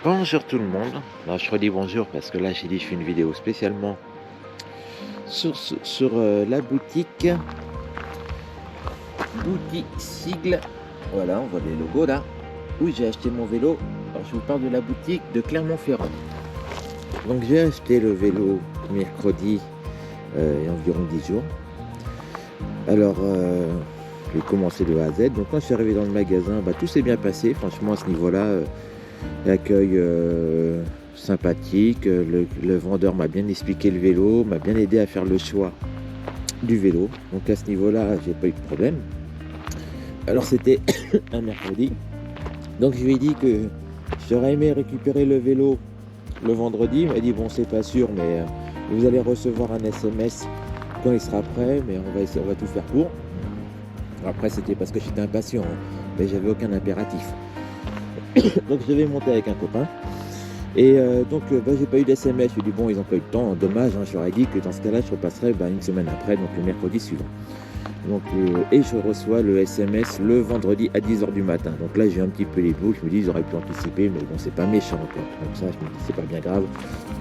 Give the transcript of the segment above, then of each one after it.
Bonjour tout le monde. Alors, je redis bonjour parce que là j'ai dit je fais une vidéo spécialement sur la boutique Sigle. Voilà, on voit les logos là. Où j'ai acheté mon vélo. Alors je vous parle de la boutique de Clermont-Ferrand. Donc j'ai acheté le vélo mercredi il y a environ 10 jours. Alors j'ai commencé de A à Z. Donc quand je suis arrivé dans le magasin, tout s'est bien passé. Franchement à ce niveau-là, l'accueil sympathique, le vendeur m'a bien expliqué le vélo, m'a bien aidé à faire le choix du vélo. Donc à ce niveau-là, j'ai pas eu de problème. Alors c'était un mercredi. Donc je lui ai dit que j'aurais aimé récupérer le vélo le vendredi. Il m'a dit bon c'est pas sûr mais vous allez recevoir un SMS quand il sera prêt, mais on va tout faire pour. Après c'était parce que j'étais impatient, hein, mais j'avais aucun impératif. Donc je devais monter avec un copain. Et j'ai pas eu d'SMS. Je lui ai dit bon ils ont pas eu de temps, dommage, hein. Je leur ai dit que dans ce cas-là je repasserai une semaine après, donc le mercredi suivant. Donc, et je reçois le SMS le vendredi à 10h du matin. Donc là j'ai un petit peu les boules, je me dis ils auraient pu anticiper, mais bon c'est pas méchant quoi. Donc ça je me dis c'est pas bien grave.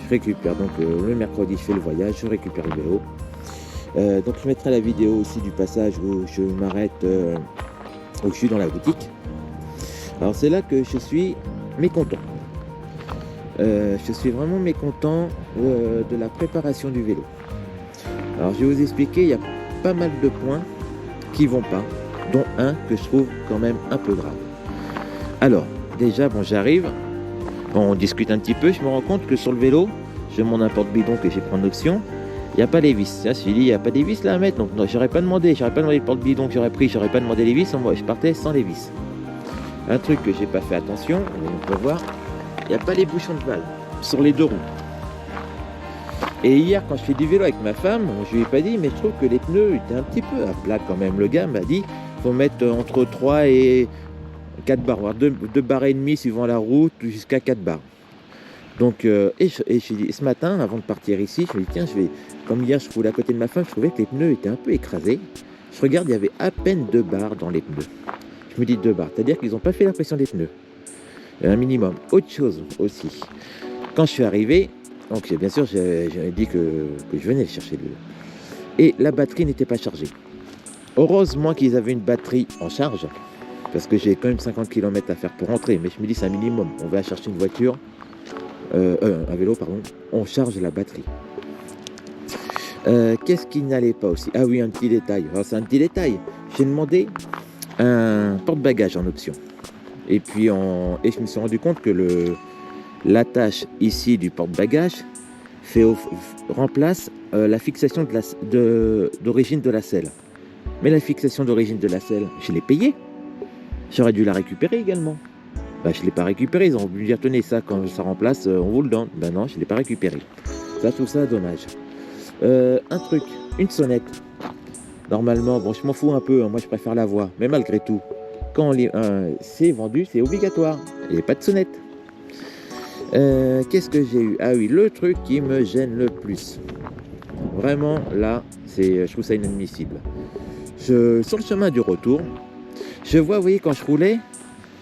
Je récupère donc le mercredi, je fais le voyage, je récupère le vélo. Donc je mettrai la vidéo aussi du passage où je m'arrête, où je suis dans la boutique. Alors c'est là que je suis mécontent. Je suis vraiment mécontent de la préparation du vélo. Alors je vais vous expliquer, il y a pas mal de points qui vont pas, dont un que je trouve quand même un peu grave. Alors déjà bon j'arrive, on discute un petit peu, je me rends compte que sur le vélo, j'ai mon porte-bidon que j'ai pris en option, il n'y a pas les vis. Ça, je me suis dit il n'y a pas des vis là à mettre, donc non, j'aurais pas demandé le porte-bidon que j'aurais pris, j'aurais pas demandé les vis, moi je partais sans les vis. Un truc que j'ai pas fait attention, on peut voir, il n'y a pas les bouchons de valve sur les deux roues. Et hier, quand je fais du vélo avec ma femme, je lui ai pas dit, mais je trouve que les pneus étaient un petit peu à plat quand même. Le gars m'a dit, faut mettre entre 3 et 4 barres, voire 2 barres et demie suivant la route, jusqu'à 4 barres. Donc, ce matin, avant de partir ici, je me dis, tiens, comme hier, je roulais à côté de ma femme, je trouvais que les pneus étaient un peu écrasés. Je regarde, il y avait à peine 2 barres dans les pneus. Je me dis 2 barres, c'est-à-dire qu'ils n'ont pas fait la pression des pneus. Un minimum. Autre chose aussi, quand je suis arrivé, donc bien sûr j'avais dit que je venais le chercher le vélo, et la batterie n'était pas chargée. Heureusement qu'ils avaient une batterie en charge, parce que j'ai quand même 50 km à faire pour rentrer, mais je me dis c'est un minimum, on va chercher une voiture, un vélo pardon, on charge la batterie. Qu'est-ce qui n'allait pas aussi? Ah oui, un petit détail, alors c'est un petit détail, j'ai demandé un porte-bagages en option. Et puis je me suis rendu compte que l'attache ici du porte-bagages remplace la fixation d'origine de la selle. Mais la fixation d'origine de la selle, je l'ai payée. J'aurais dû la récupérer également. Je ne l'ai pas récupérée. Ils ont voulu dire tenez ça quand ça remplace, on vous le donne. Non, je ne l'ai pas récupérée. Ça, je trouve ça dommage. Un truc, une sonnette. Normalement, bon, je m'en fous un peu. Hein, moi, je préfère la voix. Mais malgré tout, quand c'est vendu, c'est obligatoire. Il n'y a pas de sonnette. Qu'est-ce que j'ai eu? Ah oui, le truc qui me gêne le plus. Vraiment, là, je trouve ça inadmissible. Sur le chemin du retour, je vois, vous voyez, quand je roulais,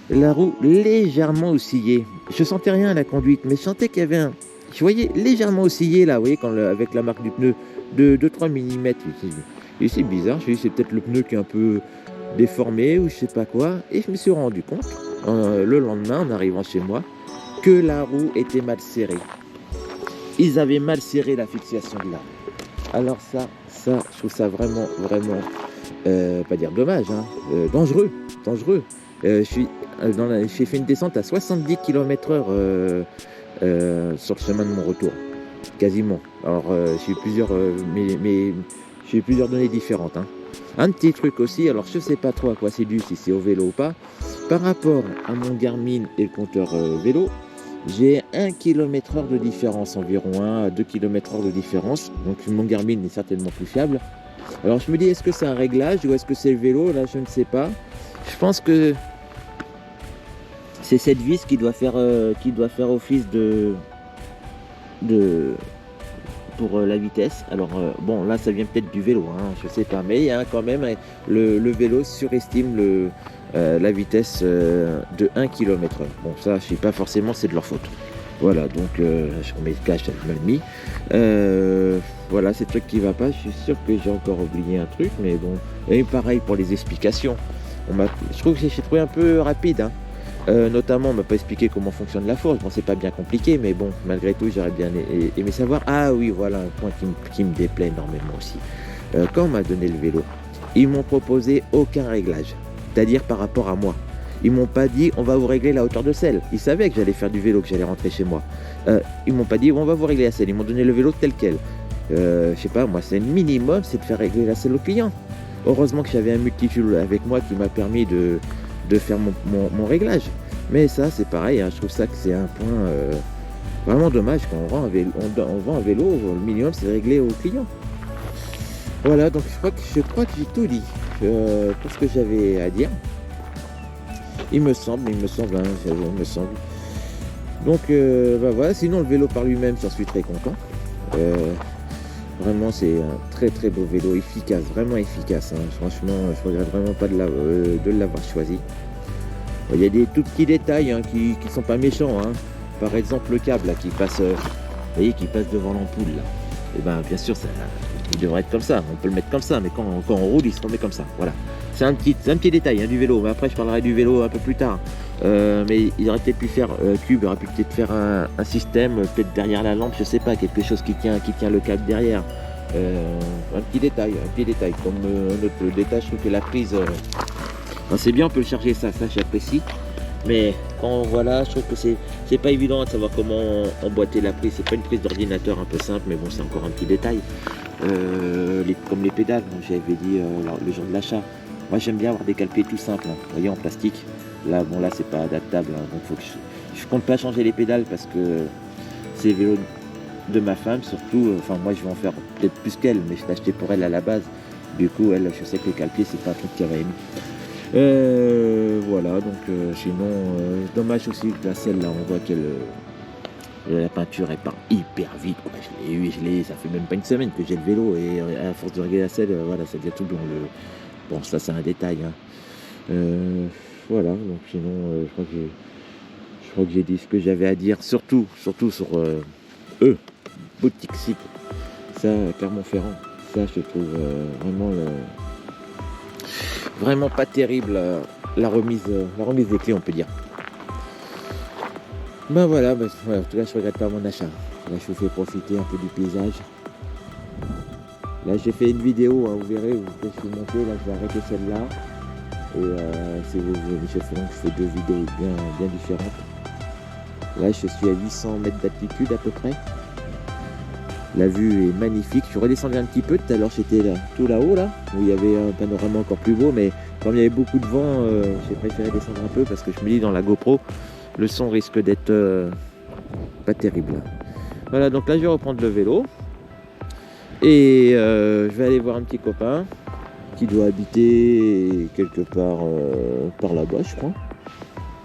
la roue légèrement oscillée. Je sentais rien à la conduite, mais je sentais qu'il y avait je voyais légèrement oscillé là, vous voyez, avec la marque du pneu de 2-3 mm. Et c'est bizarre, je me suis dit, c'est peut-être le pneu qui est un peu déformé ou je sais pas quoi. Et je me suis rendu compte, le lendemain, en arrivant chez moi, que la roue était mal serrée. Ils avaient mal serré la fixation de la roue. Alors ça, je trouve ça vraiment, pas dire dommage, hein, dangereux. J'ai fait une descente à 70 km/h sur le chemin de mon retour, quasiment. Alors j'ai eu plusieurs données différentes. Hein. Un petit truc aussi, alors je sais pas trop à quoi c'est dû, si c'est au vélo ou pas. Par rapport à mon Garmin et le compteur vélo, j'ai 1 km/h de différence, environ 1 à 2 km/h de différence. Donc mon Garmin est certainement plus fiable. Alors je me dis, est-ce que c'est un réglage ou est-ce que c'est le vélo? Là, je ne sais pas. Je pense que c'est cette vis qui doit faire office pour la vitesse. Alors bon, là ça vient peut-être du vélo, hein, je sais pas, mais il y a quand même le vélo surestime la vitesse de 1 km/h. Bon, ça, je sais pas forcément, c'est de leur faute. Voilà, donc je remets le cache, mal mis. Voilà, c'est le truc qui va pas. Je suis sûr que j'ai encore oublié un truc, mais bon. Et pareil pour les explications. Je trouve que j'ai trouvé un peu rapide, hein. Notamment, on m'a pas expliqué comment fonctionne la fourche. Bon, c'est pas bien compliqué, mais bon, malgré tout, j'aurais bien aimé savoir. Ah oui, voilà un point qui me déplaît énormément aussi. Quand on m'a donné le vélo, ils m'ont proposé aucun réglage, c'est-à-dire par rapport à moi. Ils m'ont pas dit on va vous régler la hauteur de selle. Ils savaient que j'allais faire du vélo, que j'allais rentrer chez moi. Ils m'ont pas dit on va vous régler la selle. Ils m'ont donné le vélo tel quel. Je sais pas, moi c'est le minimum, c'est de faire régler la selle au client. Heureusement que j'avais un multitool avec moi qui m'a permis de faire mon réglage. Mais ça c'est pareil, hein, je trouve ça que c'est un point vraiment dommage quand on vend un vélo, le minimum c'est de régler au client. Voilà, donc je crois que j'ai tout dit pour ce que j'avais à dire. Il me semble, hein, il me semble. Donc, voilà. Sinon, le vélo par lui-même, j'en suis très content. Vraiment, c'est un très très beau vélo, efficace, vraiment efficace. Hein. Franchement, je regrette vraiment pas de l'avoir choisi. Il y a des tout petits détails hein, qui sont pas méchants. Hein. Par exemple, le câble là, qui passe, vous voyez, qui passe devant l'ampoule. Et ben, bien sûr, il devrait être comme ça. On peut le mettre comme ça, mais quand on roule, il se remet comme ça. Voilà. C'est un petit détail hein, du vélo, mais après je parlerai du vélo un peu plus tard. Mais il aurait peut-être pu faire Cube, aurait pu peut-être faire un système, peut-être derrière la lampe, je sais pas, quelque chose qui tient le câble derrière. Un petit détail. Comme un autre détail, je trouve que la prise, c'est bien, on peut le charger ça j'apprécie. Mais quand voilà, je trouve que c'est pas évident de savoir comment emboîter la prise. C'est pas une prise d'ordinateur un peu simple, mais bon, c'est encore un petit détail. Comme les pédales, dont j'avais dit le jour de l'achat. Moi j'aime bien avoir des cale-pieds tout simples, hein, vous voyez, en plastique. Là c'est pas adaptable, hein, donc faut que je compte pas changer les pédales parce que c'est le vélo de ma femme surtout. Enfin moi je vais en faire peut-être plus qu'elle, mais je l'ai acheté pour elle à la base. Du coup elle, je sais que les cale-pieds c'est pas un truc qu'elle va aimer. Voilà, donc sinon dommage aussi que la selle là, on voit que la peinture elle part hyper vite, quoi. Ça fait même pas une semaine que j'ai le vélo et à force de régler la selle, voilà, ça devient tout blanc. Bon, ça c'est un détail. Hein. Voilà, donc sinon, je crois que j'ai dit ce que j'avais à dire, surtout sur boutique site. Ça, Clermont-Ferrand, ça je trouve vraiment pas terrible la remise des clés, on peut dire. Ben voilà, en tout cas je regrette pas mon achat. Là je vous fais profiter un peu du paysage. Là j'ai fait une vidéo, hein, vous verrez, je vais monter, là je vais arrêter celle-là. Et si vous voulez, je fais deux vidéos bien différentes. Là je suis à 800 mètres d'altitude à peu près. La vue est magnifique. Je suis redescendu un petit peu, tout à l'heure j'étais là, tout là-haut là, où il y avait un panorama encore plus beau, mais comme il y avait beaucoup de vent, j'ai préféré descendre un peu parce que je me dis dans la GoPro, le son risque d'être pas terrible. Voilà, donc là je vais reprendre le vélo. Et je vais aller voir un petit copain qui doit habiter quelque part par là-bas, je crois.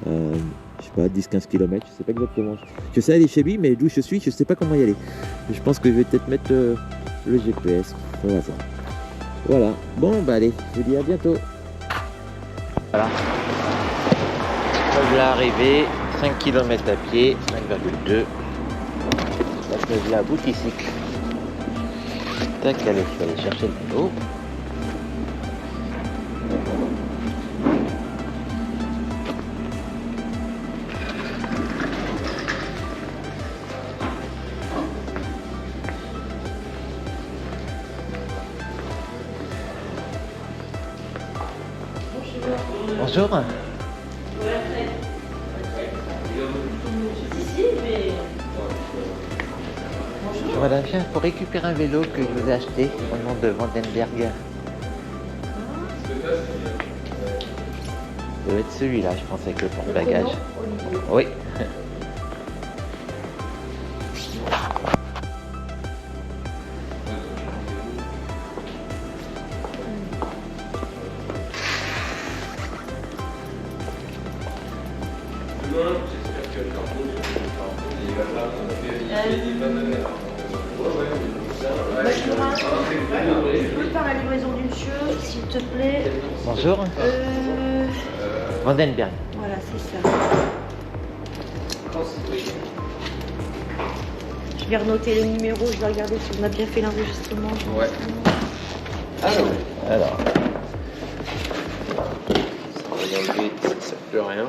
Je sais pas, 10-15 km, je sais pas exactement. Je sais aller chez lui, mais d'où je suis, je sais pas comment y aller. Je pense que je vais peut-être mettre le GPS. On va voir. Voilà. Bon, bah allez, je vous dis à bientôt. Voilà. Je vais arriver, 5 km à pied, 5,2. Là, je vais à Bouticycle. Tac, allez, je vais aller chercher le vélo. Bonjour. Voilà, je viens pour récupérer un vélo que je vous ai acheté au nom de Vandenberg. Ça doit être celui-là, je pense, avec le porte-bagages. Oui. Je peux faire la livraison du monsieur, s'il te plaît. Bonjour. Vandenberg. Voilà, c'est ça. Je vais renoter les numéros, je vais regarder si on a bien fait l'enregistrement. Ouais. Alors. Ça va y enlever, ça ne sert plus à rien.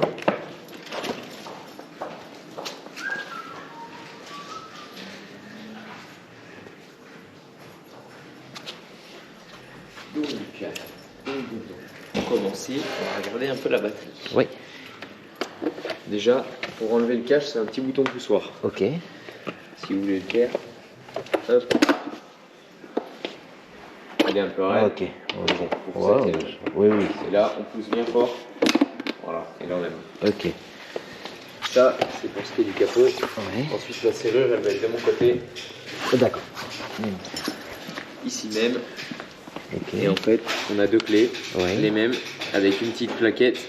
Donc, pour commencer, on va regarder un peu la batterie. Oui. Déjà, pour enlever le cache, c'est un petit bouton poussoir. Ok. Si vous voulez le faire, hop. Il est un peu raide. Ok. Pour Wow. cette étage. Oui, oui. Et là, on pousse bien fort. Voilà, et là on aime. Ok. Ça, c'est pour ce qui est du capot. Ouais. Ensuite, la serrure, elle va être de mon côté, D'accord. ici même. Ok. Et en fait, on a deux clés, Ouais. les mêmes, avec une petite plaquette.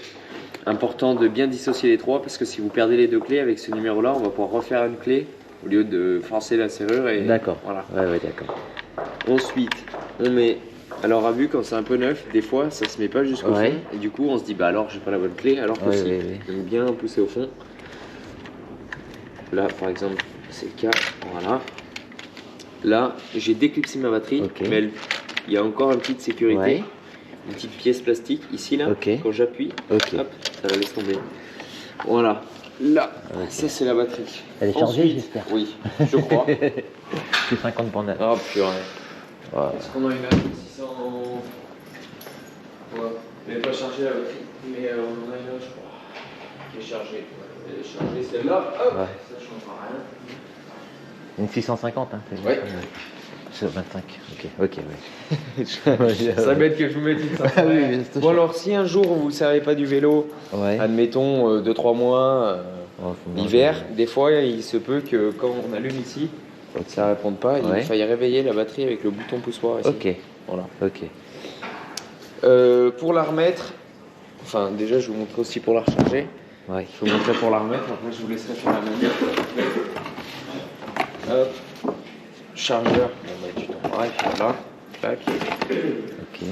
Important de bien dissocier les trois, parce que si vous perdez les deux clés avec ce numéro-là, on va pouvoir refaire une clé au lieu de forcer la serrure. Et D'accord. voilà. Ouais, d'accord. Ensuite, on met. Alors à vue, quand c'est un peu neuf, des fois ça se met pas jusqu'au Ouais. fond. Et du coup, on se dit, bah alors j'ai pas la bonne clé, alors que Ouais, si. ouais. Donc bien pousser au fond. Là, par exemple, c'est le cas. Voilà. Là, j'ai déclipsé ma batterie, Ok. mais il y a encore une petite sécurité. Ouais. Une petite pièce plastique ici, là. Ok. Quand j'appuie, Ok. hop, ça la laisse tomber. Voilà. Là, Ok. ça c'est la batterie. Elle est chargée, Ensuite, j'espère. Oui, je crois. C'est 50 pour 9. Oh purée. Voilà. Est-ce qu'on a une 600. Ouais, elle n'est pas chargée la batterie, mais on en a une autre, je crois, qui est chargée. Elle est chargée celle-là, hop, Ouais. ça ne changera rien. Une 650, hein. Ouais. C'est 25. Ok, ouais. Ça bête que je vous mette une Ah oui, c'est Bon alors, si un jour vous ne savez pas du vélo, Ouais. admettons 2-3 mois, Oh, faut l'hiver, manger. des fois il se peut que quand on allume ici, ça ne réponde pas, Ouais. il faille réveiller la batterie avec le bouton poussoir ici. Ok. Voilà. Ok. Pour la remettre, enfin déjà je vous montre aussi pour la recharger. Ouais. Je vous montrerai pour la remettre, après je vous laisserai faire la manip. Hop, chargeur, bon bah tu t'en pareil, voilà, tac. Ok.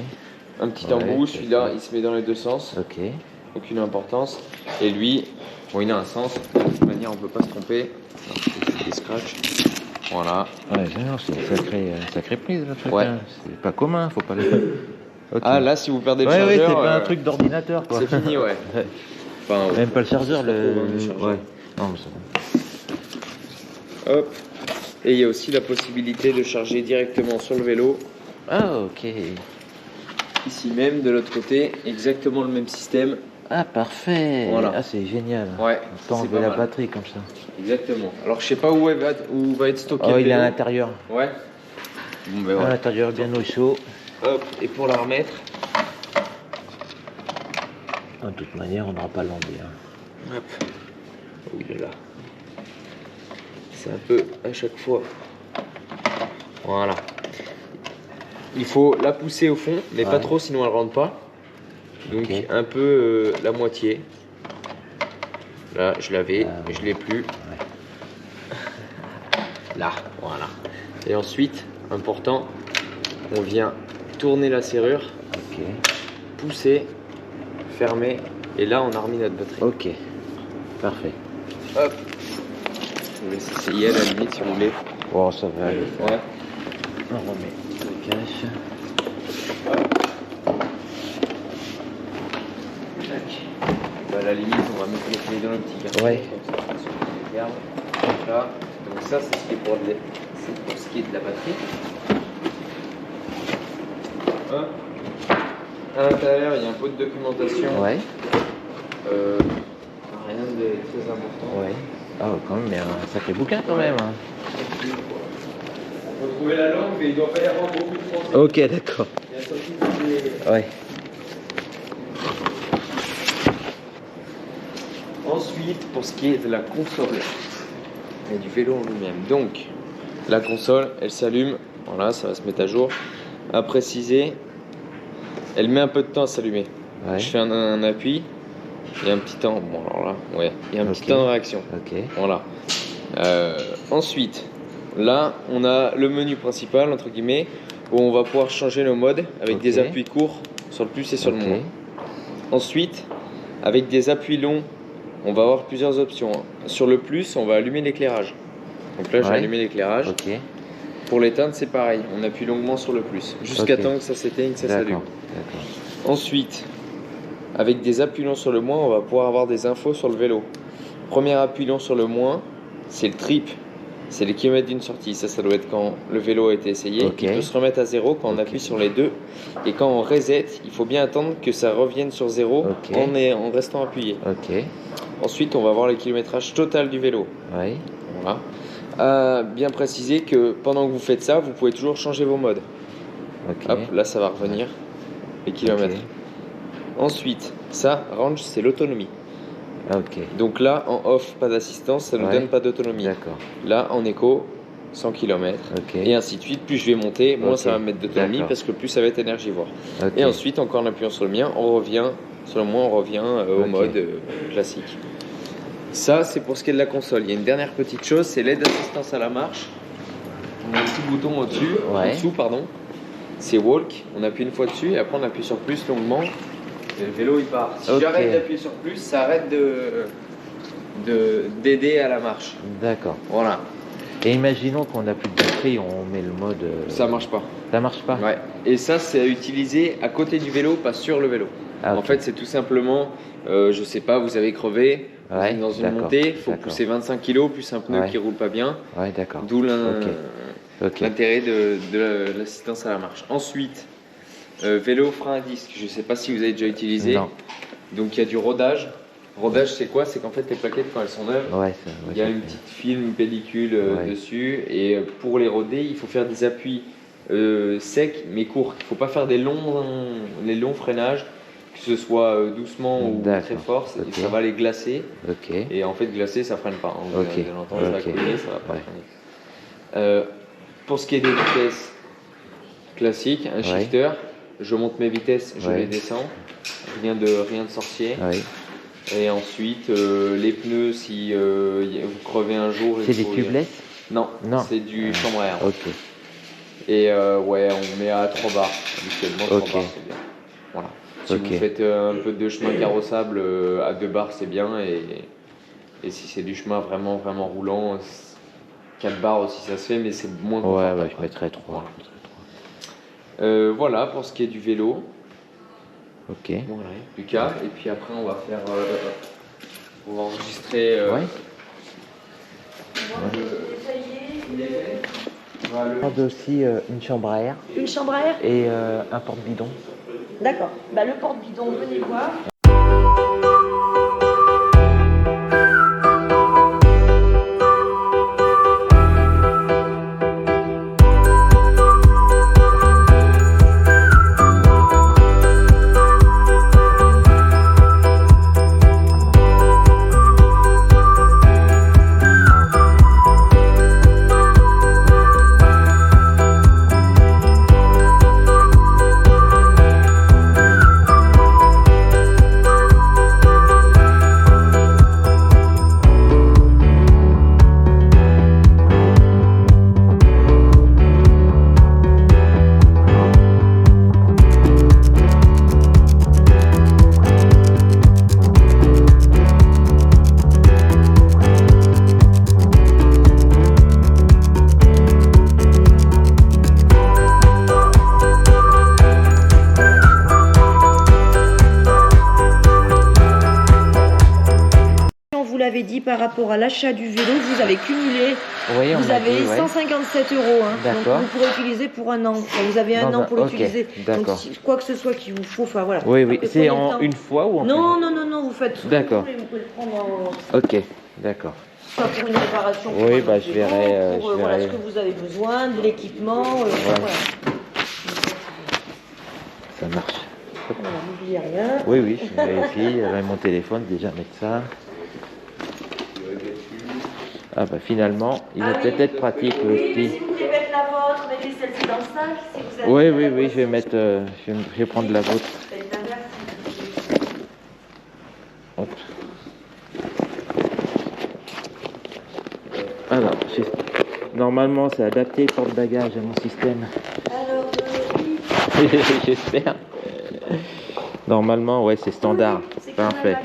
Un petit Ouais, embout, ok. celui-là il se met dans les deux sens, Ok. aucune importance. Et lui, bon il a un sens, de toute manière on peut pas se tromper. Alors, je fais des scratchs. Voilà. Ouais, c'est une sacrée prise le truc. Ouais. Hein. C'est pas commun, faut pas le. Ok. Ah là si vous perdez le Ouais, chargeur, c'est pas un truc d'ordinateur quoi. c'est fini ouais. Enfin, Même pas le chargeur, c'est pas trop, hein, le chargeur. Ouais. Non, mais c'est bon. Hop. Et il y a aussi la possibilité de charger directement sur le vélo. Ah, ok. Ici même, de l'autre côté, exactement le même système. Ah, parfait. Voilà. Ah, c'est génial. Ouais, On peut c'est enlever pas la mal. batterie comme ça. Exactement. Alors je sais pas où va être stocké Oh, le il est à vélo. l'intérieur. Ouais. Bon ben À voilà. l'intérieur, bien au chaud. Hop. Et pour la remettre, De toute manière, on n'aura pas l'enlever. Hein. hop. Oh il est là. C'est un peu à chaque fois. Voilà. Il faut la pousser au fond, mais pas Ouais. trop sinon elle rentre pas. Donc Ok. un peu la moitié. Là je l'avais, Ah, mais je l'ai plus. Ouais. Là, voilà. Et ensuite, important, on vient tourner la serrure, Ok. pousser, fermer, et là on a remis notre batterie. Ok. Parfait. Hop. Je vous laisse essayer à la limite si vous voulez. Bon, ça va aller. Ouais. On remet le cache. Tac. Bah, à la limite, on va mettre les clés dans le petit carton. Ouais. Comme ça, on regarde. Là. Donc ça, c'est ce qui est pour, c'est pour ce qui est de la batterie. Hop. À l'intérieur, il y a un peu de documentation. Ouais. Rien de très important. Ouais. Ah, quand même, mais un sacré bouquin quand même. Hein. On peut trouver la langue, mais il ne doit pas y avoir beaucoup de français. Ok, d'accord. Il y a surtout des... Ouais. Ensuite, pour ce qui est de la console et du vélo en lui-même. Donc, la console, elle s'allume. Voilà, ça va se mettre à jour. À préciser, elle met un peu de temps à s'allumer. Ouais. Je fais un appui. Il y a un petit temps. Bon, alors là, ouais. Il y a un petit Ok. temps de réaction. Ok. Voilà. Ensuite, là, on a le menu principal, entre guillemets, où on va pouvoir changer nos modes avec Ok. des appuis courts sur le plus et sur Ok. le moins. Ensuite, Avec des appuis longs, on va avoir plusieurs options. Sur le plus, on va allumer l'éclairage. Donc là, j'ai allumé l'éclairage. Ok. Pour l'éteindre, c'est pareil. On appuie longuement sur le plus. Jusqu'à temps que ça s'éteigne, ça s'allume. Ensuite, avec des appuis longs sur le moins, on va pouvoir avoir des infos sur le vélo. Premier appui long sur le moins, c'est le trip. C'est les kilomètres d'une sortie. Ça doit être quand le vélo a été essayé. Il peut se remettre à zéro quand on appuie sur les deux. Et quand on reset, il faut bien attendre que ça revienne sur zéro en restant appuyé. Ensuite, on va voir le kilométrage total du vélo. Voilà. Bien préciser que pendant que vous faites ça, vous pouvez toujours changer vos modes. Hop, là, ça va revenir. Les kilomètres. Ensuite, ça, range, c'est l'autonomie. Donc là, en off, pas d'assistance, ça ne nous donne pas d'autonomie. Là, en éco, 100 km. Et ainsi de suite. Plus je vais monter, moins ça va me mettre d'autonomie parce que plus ça va être énergivore. Et ensuite, encore en appuyant sur le mien, on revient, sur le moins, on revient au mode classique. Ça, c'est pour ce qui est de la console. Il y a une dernière petite chose, c'est l'aide d'assistance à la marche. On a un petit bouton au-dessus, en dessous, pardon. C'est walk. On appuie une fois dessus et après on appuie sur plus longuement. Et le vélo il part. Si j'arrête d'appuyer sur plus, ça arrête d'aider à la marche. Voilà. Et imaginons qu'on n'a plus de batterie, on met le mode. Ça marche pas. Ça marche pas. Ouais. Et ça, c'est à utiliser à côté du vélo, pas sur le vélo. En fait, c'est tout simplement, je sais pas, vous avez crevé dans une montée, il faut pousser 25 kg plus un pneu qui roule pas bien. D'où l'intérêt de l'assistance à la marche. Ensuite, vélo frein à disque. Je sais pas si vous avez déjà utilisé. Non. Donc il y a du rodage. Rodage, c'est quoi? C'est qu'en fait les plaquettes quand elles sont neuves, il y a une petite film, une pellicule dessus, et pour les roder, il faut faire des appuis secs mais courts. Il ne faut pas faire les longs freinages, que ce soit doucement ou très fort, ça va les glacer. Et en fait glacer, ça freine pas. Vous allez l'entendre, ça va couler, ça va pas freiner. Pour ce qui est des vitesses classiques, un shifter, je monte mes vitesses, je les descends, rien de sorcier. Et ensuite, les pneus, si vous crevez un jour... C'est des tubeless? Non, c'est du chambre à air. Et on met à 3 bars, habituellement 3 bars, c'est bien. Voilà. Si vous faites un peu de chemin carrossable, à 2 bars, c'est bien. Et si c'est du chemin vraiment, vraiment roulant, 4 bars aussi, ça se fait, mais c'est moins confortable. Je mettrais 3. Voilà, pour ce qui est du vélo. Voilà, Lucas, et puis après on va faire, on va enregistrer. On a aussi une chambre à air. Une chambre à air et un porte-bidon. D'accord. Le porte-bidon, venez voir. Dit par rapport à l'achat du vélo, vous avez cumulé, vous avez 157 €. Donc vous pourrez utiliser pour un an. Vous avez un an pour l'utiliser. Donc quoi que ce soit qu'il vous faut, enfin voilà. C'est en une fois ou en Non, vous faites tout. Vous pouvez le prendre en... D'accord. Soit pour une réparation. Je verrai. Voilà ce que vous avez besoin, de l'équipement. Voilà. Ça marche. N'oubliez rien. Je vérifie. Avec mon téléphone, déjà mettre ça. Finalement, il va peut-être être pratique aussi. Si vous voulez mettre la vôtre, mettez celle-ci dans le sac. Si vous avez je vais prendre la vôtre. Hop. Alors, normalement, c'est adapté porte-bagages à mon système. Alors, oui. J'espère. Normalement, c'est standard. C'est parfait.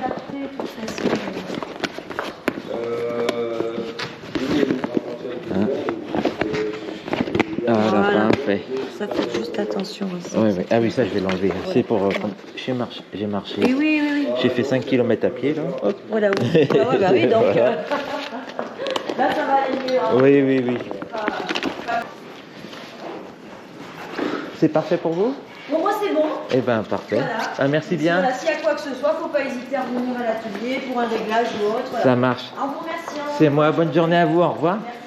ça, faites juste attention à ça. Ouais. Ah oui, ça, je vais l'enlever. Ouais. C'est pour... j'ai marché. Et oui. J'ai fait 5 km à pied, là. Hop. Voilà, oui. Oui, donc... Là, ça va aller mieux. Hein. Oui. C'est parfait pour vous? Pour moi, c'est bon. Eh bien, parfait. Voilà. Ah, merci bien. Voilà, s'il y a quoi que ce soit, il ne faut pas hésiter à revenir à l'atelier pour un réglage ou autre. Voilà. Ça marche. En vous remerciant. C'est moi. Bonne journée à vous. Au revoir. Merci.